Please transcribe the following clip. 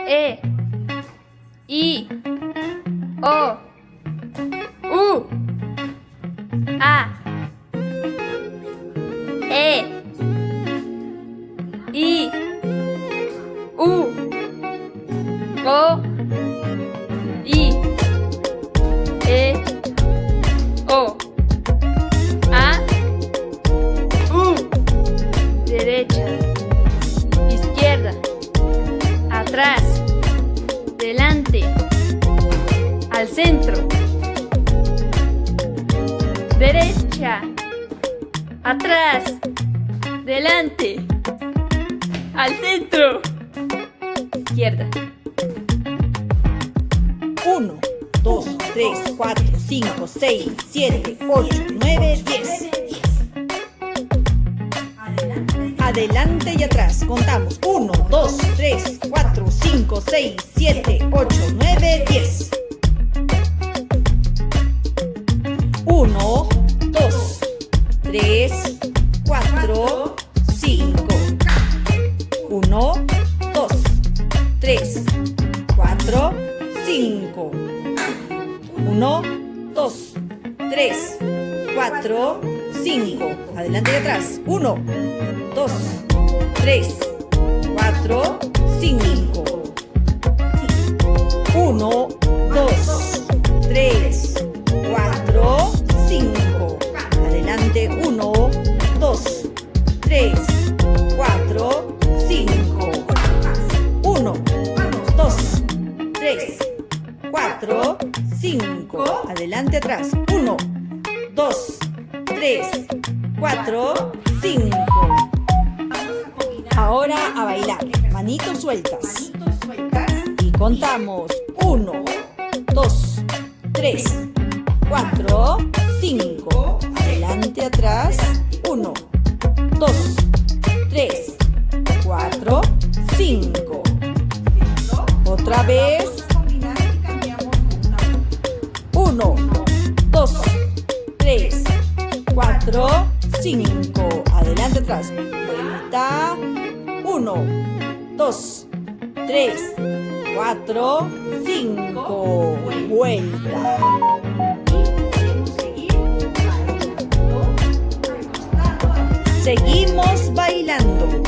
E, I, O, U, A, E, I, U, O, I, E, O, A, U. Derecha, izquierda, atrás, delante, al centro. Derecha, atrás, delante, al centro. Izquierda. 1, 2, 3, 4, 5, 6, 7, 8, 9, 10. Adelante y atrás. Contamos. 1, 2, 3, 4, 5, 6, 7, 8, 9, 10. 1, 2, 3, 4, 5. 1, 2, 3, 4, 5. 1, 2, 3, 4, 5. Adelante y atrás. 1, 2, 3, 4, 5. 1, 2, 3, 4, 5. Adelante. 1, 2, 3, 4, 5. 1, 2, 3, 4, 5. Adelante, atrás. 1, 2, 3, 4, 5. Ahora a bailar. Manitos sueltas. Y contamos. 1, 2, 3, 4, 5. Adelante, atrás. 1, 2, 3, 4, 5. Otra vez. 1, 2, 3, 4, 5. Adelante, atrás. Vuelta. 1, 2, 3, 4, 5. Vuelta. Seguimos bailando.